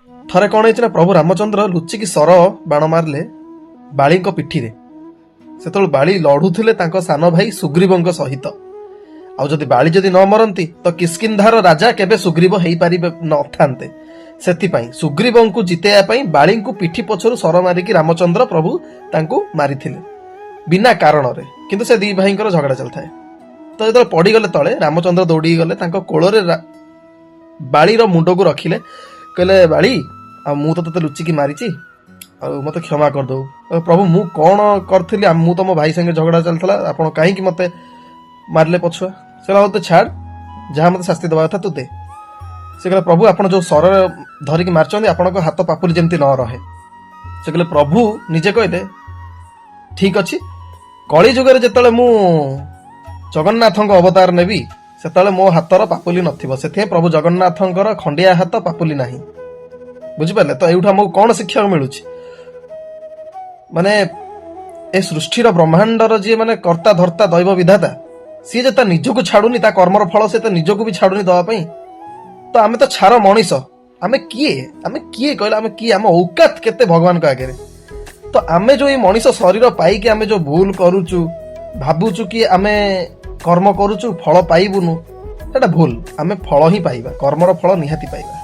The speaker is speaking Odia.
ଥରେ କ'ଣ ହେଇଛି ନା, ପ୍ରଭୁ ରାମଚନ୍ଦ୍ର ଲୁଚିକି ସର ବାଣ ମାରିଲେ ବାଳୀଙ୍କ ପିଠିରେ। ସେତେବେଳେ ବାଳୀ ଲଢୁଥିଲେ ତାଙ୍କ ସାନ ଭାଇ ସୁଗ୍ରୀବଙ୍କ ସହିତ। ଆଉ ଯଦି ବାଳୀ ଯଦି ନ ମରନ୍ତି ତ କିସ୍କିନ୍ଧାର ରାଜା କେବେ ସୁଗ୍ରୀବ ହେଇପାରିବେ ନଥାନ୍ତେ। ସେଥିପାଇଁ ସୁଗ୍ରୀବଙ୍କୁ ଜିତେଇବା ପାଇଁ ବାଳୀଙ୍କୁ ପିଠି ପଛରୁ ସର ମାରିକି ରାମଚନ୍ଦ୍ର ପ୍ରଭୁ ତାଙ୍କୁ ମାରିଥିଲେ ବିନା କାରଣରେ। କିନ୍ତୁ ସେ ଦି ଭାଇଙ୍କର ଝଗଡ଼ା ଚାଲିଥାଏ। ତ ଯେତେବେଳେ ପଡ଼ିଗଲେ ତଳେ, ରାମଚନ୍ଦ୍ର ଦୌଡ଼ିକି ଗଲେ, ତାଙ୍କ କୋଳରେ ବାଳୀର ମୁଣ୍ଡକୁ ରଖିଲେ, କହିଲେ ବାଳୀ, ଆଉ ମୁଁ ତ ତତେ ଲୁଚିକି ମାରିଛି, ଆଉ ମତେ କ୍ଷମା କରିଦଉ। ପ୍ରଭୁ, ମୁଁ କ'ଣ କରିଥିଲି? ମୁଁ ତମ ଭାଇ ସାଙ୍ଗେ ଝଗଡ଼ା ଚାଲିଥିଲା, ଆପଣ କାହିଁକି ମତେ ମାରିଲେ ପଛୁଆ? ସେ କହିଲା, ତୁ ଛାଡ଼, ଯାହା ମତେ ଶାସ୍ତି ଦେବା କଥା ତୁ ଦେ। ସେ କହିଲେ, ପ୍ରଭୁ, ଆପଣ ଯୋଉ ସର ଧରିକି ମାରିଛନ୍ତି, ଆପଣଙ୍କ ହାତ ପାପୁଲି ଯେମିତି ନ ରହେ। ସେ କହିଲେ, ପ୍ରଭୁ ନିଜେ କହିଲେ, ଠିକ ଅଛି, କଳି ଯୁଗରେ ଯେତେବେଳେ ମୁଁ ଜଗନ୍ନାଥଙ୍କ ଅବତାର ନେବି, ସେତେବେଳେ ମୋ ହାତର ପାପୁଲି ନଥିବ। ସେଥିପାଇଁ ପ୍ରଭୁ ଜଗନ୍ନାଥଙ୍କର ଖଣ୍ଡିଆ ହାତ, ପାପୁଲି ନାହିଁ। ବୁଝିପାରିଲେ? ତ ଏଇଠୁ ଆମକୁ କ'ଣ ଶିଖିବାକୁ ମିଳୁଛି? ମାନେ ଏ ସୃଷ୍ଟିର ବ୍ରହ୍ମାଣ୍ଡର ଯିଏ ମାନେ କର୍ତ୍ତା ଧର୍ତ୍ତା ଦୈବ ବିଧାତା, ସିଏ ଯେ ତା ନିଜକୁ ଛାଡୁନି, ତା କର୍ମର ଫଳ ସେ ତ ନିଜକୁ ବି ଛାଡୁନି ଦବା ପାଇଁ। ତ ଆମେ ତ ଛାର ମଣିଷ, ଆମେ କିଏ କହିଲେ? ଆମେ କିଏ? ଆମ ଔକାତ କେତେ ଭଗବାନଙ୍କ ଆଗରେ? ତ ଆମେ ଯୋଉ ଏଇ ମଣିଷ ଶରୀର ପାଇକି ଆମେ ଯୋଉ ଭୁଲ କରୁଛୁ, ଭାବୁଛୁ କି ଆମେ କର୍ମ କରୁଛୁ ଫଳ ପାଇବୁନୁ, ସେଟା ଭୁଲ। ଆମେ ଫଳ ହିଁ ପାଇବା, କର୍ମର ଫଳ ନିହାତି ପାଇବା।